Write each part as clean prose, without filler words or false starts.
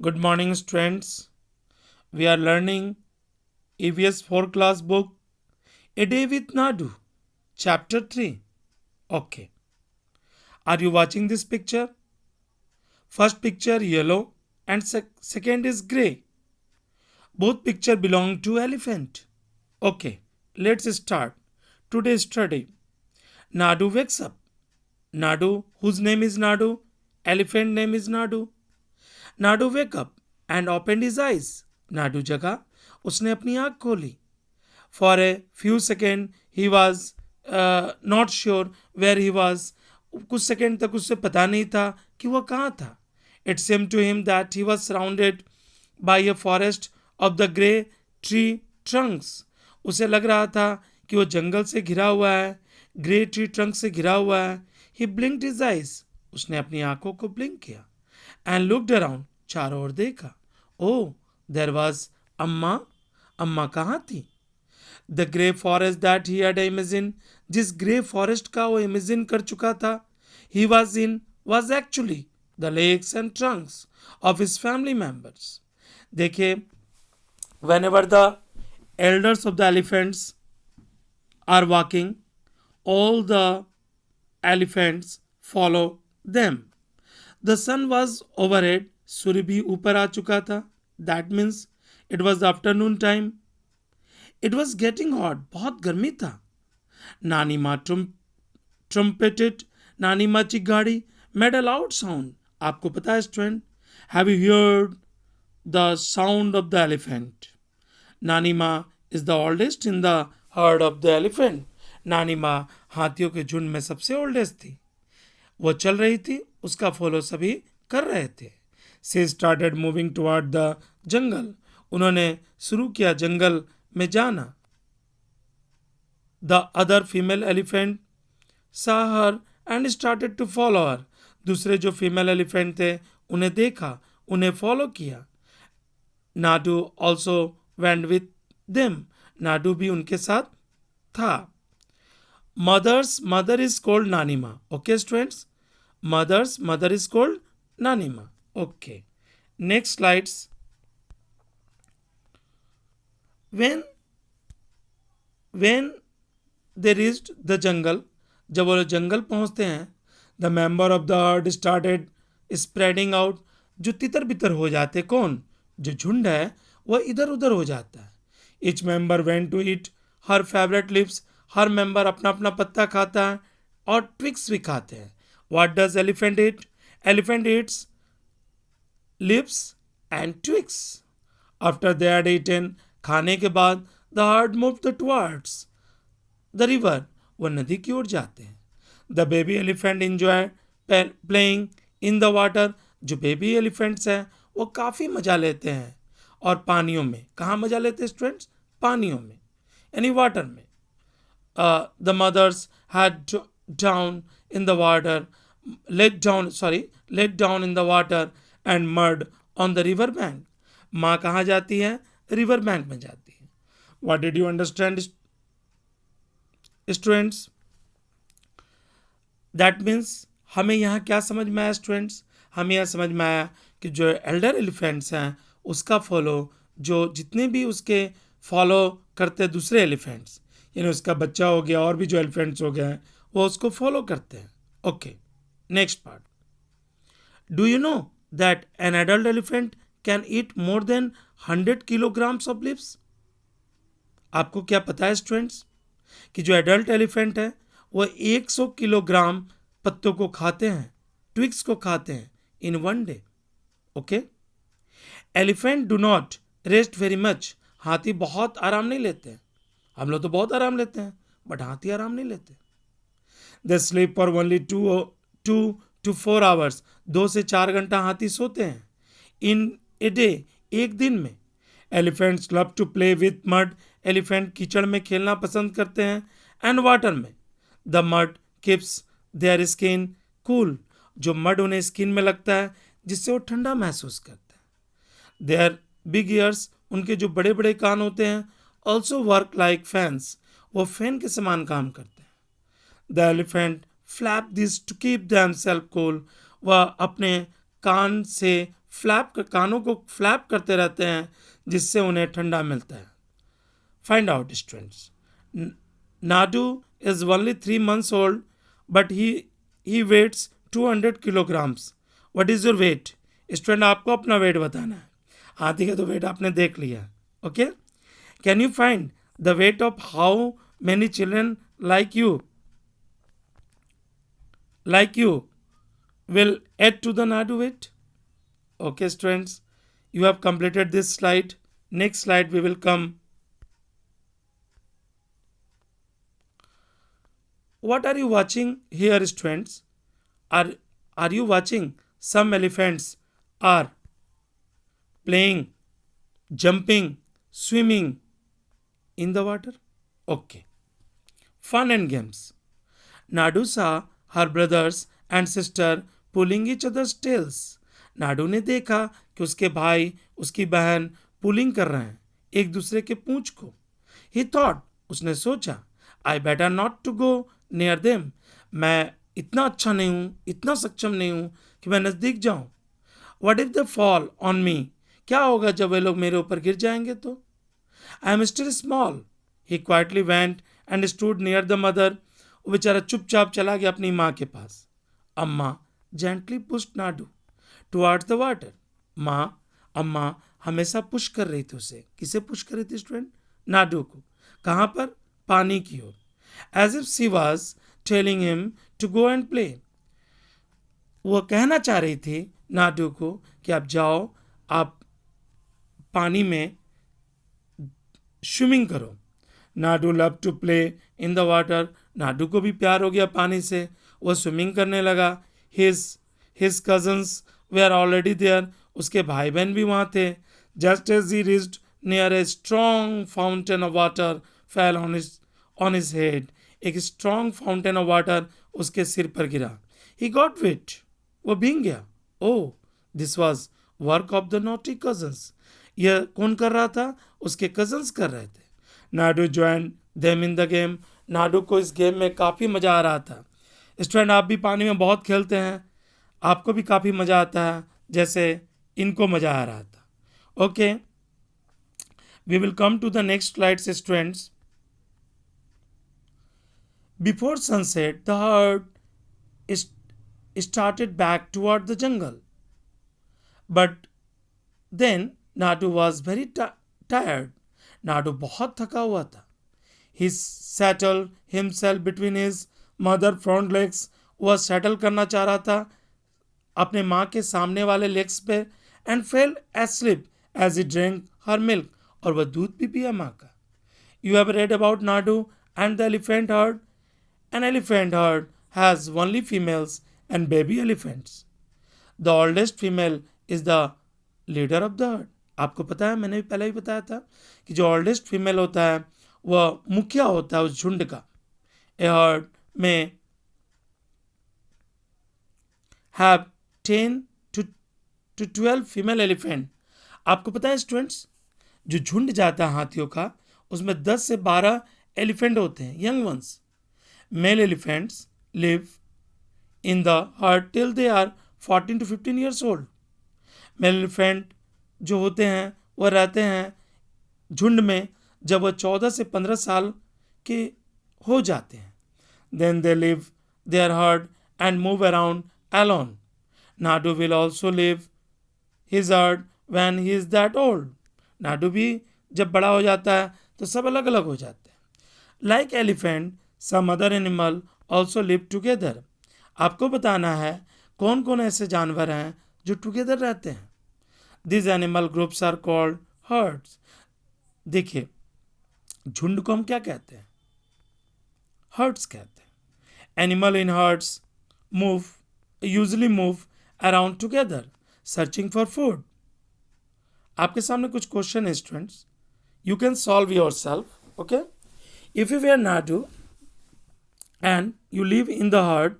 Good morning, students. We are learning EVS 4 class book A Day with Nadu, Chapter 3. Okay. Are you watching this picture? First picture yellow and second is grey. Both picture belong to elephant. Okay. Let's start. Today's study. Nadu wakes up. Nadu, whose name is Nadu, elephant name is Nadu. Nadu wake up and opened his eyes. Nadu जगा उसने अपनी आंख खोली. For a few seconds he was not sure where he was. कुछ second तक उसे पता नहीं था कि वह कहाँ था. It seemed to him that he was surrounded by a forest of the grey tree trunks. उसे लग रहा था कि वो जंगल से घिरा हुआ है, ग्रे ट्री ट्रंक से घिरा हुआ है. He blinked his eyes. उसने अपनी आंखों को ब्लिंक किया. And looked around. चारों ओर देखा. Oh, there was अम्मा. अम्मा कहाँ थी? The grey forest that he had imagine, जिस ग्रे फॉरेस्ट का वो इमेजिन कर चुका था, he was in was actually the legs and trunks of his family members. देखिए, whenever the elders of the elephants are walking, all the elephants follow them. The sun was overhead, सूर्य भी ऊपर आ चुका था. That means it was afternoon time. It was getting hot, बहुत गर्मी था. नानी माँ ट्रम्पेटेड, नानी माँ चिगाड़ी, मेड अ लाउड साउंड. आपको पता है student, have you heard the sound of the elephant? नानी माँ is the oldest in the heard of the elephant. नानी माँ हाथियों के झुंड में सबसे ओल्डेस्ट थी. वो चल रही थी, उसका फॉलो सभी कर रहे थे. She started moving toward the jungle. उन्होंने शुरू किया जंगल में जाना. The other female elephant saw her and started to follow her. दूसरे जो फीमेल एलिफेंट थे उन्हें देखा, उन्हें फॉलो किया. Nadu also went with them. Nadu भी उनके साथ था. Mother is called Nanima. Okay students, mother is called Nanima. Okay, next slides. when they reached the jungle, जब वो लोग जंगल पहुंचते हैं, the member of the heard started spreading out. जो तितर बितर हो जाते, कौन? जो झुंड है वह इधर उधर हो जाता है. Each member went to eat her favourite leaves. हर मेंबर अपना अपना पत्ता खाता है और ट्विक्स भी खाते हैं. What does elephant eat? Elephant eats leaves and twigs. After they had eaten, खाने के बाद, the herd moved towards the river. वह नदी की ओर जाते हैं. The baby elephant enjoy playing in the water. जो बेबी एलिफेंट्स हैं वो काफ़ी मज़ा लेते हैं. और पानियों में, कहाँ मज़ा लेते हैं स्टूडेंट्स? पानियों में, यानी वाटर में. The mothers had down in the water laid down in the water and mud on the river bank. माँ कहाँ जाती है? रिवर बैंक में जाती है. What did you understand students? That means हमें यहाँ क्या समझ में आया स्टूडेंट्स? हमें यह समझ में आया कि जो एल्डर एलिफेंट्स हैं उसका फॉलो, जो जितने भी उसके फॉलो करते हैं दूसरे एलिफेंट्स, यानी उसका बच्चा हो गया और भी जो एलिफेंट्स हो गए हैं वो उसको फॉलो करते हैं. Okay, next part. Do you know that an adult elephant can eat more than 100 kilograms of lives? आपको क्या पता है स्टूडेंट्स कि जो एडल्ट एलिफेंट है वो 100 किलोग्राम पत्तों को खाते हैं, ट्विक्स को खाते हैं in one day. Okay, elephant do not rest very much. हाथी बहुत आराम नहीं लेते हैं. हम लोग तो बहुत आराम लेते हैं, बट हाथी आराम नहीं लेते. They sleep for only 2 to 4 hours. 2 से 4 घंटा हाथी सोते हैं इन ए डे, एक दिन में. Elephants love to play with mud. एलिफेंट कीचड़ में खेलना पसंद करते हैं. एंड वाटर में. The mud keeps their skin cool. जो मड उन्हें स्किन में लगता है जिससे वो ठंडा महसूस करते हैं. Their big ears. उनके जो बड़े बड़े कान होते हैं, ऑल्सो वर्क लाइक फैंस. वो फैन के समान काम करते हैं. The elephant flap this to keep themself cool. वह अपने कान से कानों को फ्लैप करते रहते हैं जिससे उन्हें ठंडा मिलता है. Find out students. Nadu is only 3 months old, but he weighs 200 kilograms. What is your weight? Student आपको अपना वेट बताना है. हाथी का तो वेट आपने देख लिया. Okay. Can you find the weight of how many children like you will add to the Nadu weight? Okay, students, you have completed this slide. Next slide we will come. What are you watching here, students? Are you watching some elephants are playing, jumping, swimming in the water? Okay. Fun and games. Nadu saw her brothers and sister pulling each other's tails. Nadu ने देखा कि उसके भाई उसकी बहन pulling कर रहे हैं एक दूसरे के पूंछ को. He thought, उसने सोचा, I better not to go near them. मैं इतना अच्छा नहीं हूं, इतना सक्षम नहीं हूं कि मैं नजदीक जाऊं. What if they fall on me? क्या होगा जब वे लोग मेरे ऊपर गिर जाएंगे तो? I am still small. He quietly went and stood near the mother. वो बेचारा चुपचाप चला गया अपनी माँ के पास. अम्मा gently pushed Nadu towards the water. अम्मा हमेशा पुश कर रही थी उसे. किसे पुश कर रही थी स्टूडेंट? नाडू को. कहाँ पर? पानी की ओर. As if she was telling him to go and play. वो कहना चाह रही थी नाडू को कि आप जाओ, आप पानी में स्विमिंग करो. Nadu love to play in the water. Nadu को भी प्यार हो गया पानी से. वो स्विमिंग करने लगा. His cousins were already there. उसके भाई बहन भी वहाँ थे. Just as he reached near a strong fountain of water fell on his head. एक स्ट्रॉन्ग फाउंटेन ऑफ वाटर उसके सिर पर गिरा. He got wet. वो भीग गया. Oh, this was work of the naughty cousins. यह कौन कर रहा था? उसके कजन्स कर रहे थे. Nadu join them in the game. Nadu को इस गेम में काफ़ी मज़ा आ रहा था. स्टूडेंट, आप भी पानी में बहुत खेलते हैं, आपको भी काफ़ी मज़ा आता है जैसे इनको मज़ा आ रहा था. Okay, we will come to the next slides students. Before sunset the herd started back toward the jungle. But then Nadu was very tired. Nadu बहुत थका हुआ था. He settled himself between his mother front legs. वह settle करना चाह रहा था अपने माँ के सामने वाले लेग्स पे. and fell asleep as he drank her milk. और वह दूध भी पिया माँ का. You have read about Nadu and the elephant herd. An elephant herd has only females and baby elephants. The oldest female is the leader of the herd. आपको पता है, मैंने भी पहले ही बताया था कि जो ओल्डेस्ट फीमेल होता है वह मुखिया होता है उस झुंड का. ए हर्ड में हैव 10 to 12 फीमेल एलिफेंट. आपको पता है स्टूडेंट्स, जो झुंड जाता है हाथियों का उसमें 10 से 12 एलिफेंट होते हैं, young ones. Male elephants live in the herd till they are 14 to 15 years old. Male elephant जो होते हैं वह रहते हैं झुंड में जब वह 14 से 15 साल के हो जाते हैं. Then they leave their herd and move around alone. Nadu will also leave his herd when he is that old. Nadu भी जब बड़ा हो जाता है तो सब अलग अलग हो जाते हैं. Like elephant some other animal also live together. आपको बताना है कौन कौन ऐसे जानवर हैं जो टुगेदर रहते हैं. These animal groups are called herds. देखिए, झुंड को हम क्या कहते हैं? herds कहते हैं. Animal in herds usually move around together searching for food. आपके सामने कुछ क्वेश्चन है students, you can solve yourself. Okay, if you were Nadu and you live in the herd,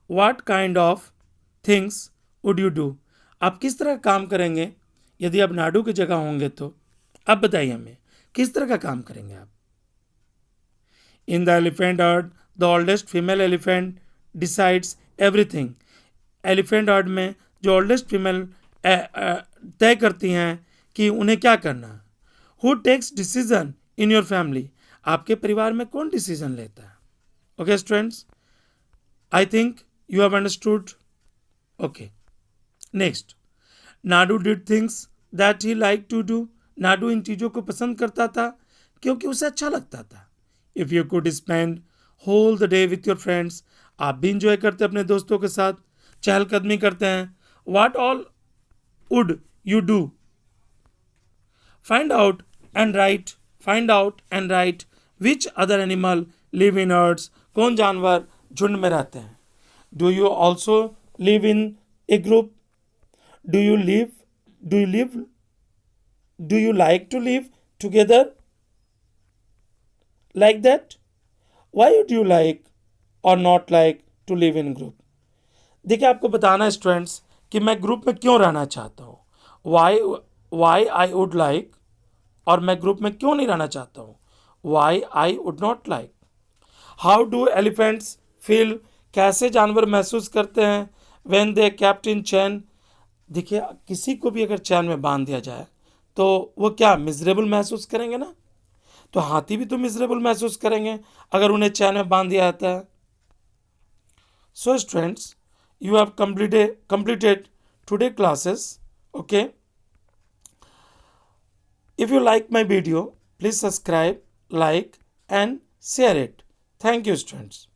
what kind of things would you do? आप किस तरह काम करेंगे यदि आप नाडू की जगह होंगे तो? आप बताइए हमें किस तरह का काम करेंगे आप. In the elephant heard the oldest female elephant decides everything. Elephant heard में जो ओल्डेस्ट फीमेल तय करती हैं कि उन्हें क्या करना है। Who takes decision in your family, आपके परिवार में कौन डिसीजन लेता है। Okay students, I think you have understood. Okay, next, Nadu did things that he like to do. Nadu इन चीज़ों को पसंद करता था क्योंकि उसे अच्छा लगता था। If you could spend whole the day with your friends, आप भी इंजॉय करते अपने दोस्तों के साथ, चहलकदमी करते हैं। What all would you do? Find out and right, find out and right which other animal live in hertz, कौन जानवर झुंड में रहते हैं। Do you also live in A group? Do you live do you live do you like to live together like that? Why would you like or not like to live in group? देखिए, आपको बताना है students कि मैं group में क्यों रहना चाहता हूँ। वाई आई वुड लाइक, और मैं ग्रुप में क्यों नहीं रहना चाहता हूँ। Why I would not like. How do elephants feel, कैसे जानवर महसूस करते हैं व्हेन दे केप्ट इन चैन। देखिए, किसी को भी अगर चैन में बांध दिया जाए तो वो क्या मिजरेबल महसूस करेंगे ना। तो हाथी भी तो मिजरेबल महसूस करेंगे अगर उन्हें चैन में बांध दिया जाता है। So students, you have completed today classes. Okay, if you like my video, please subscribe, like and share it. Thank you students.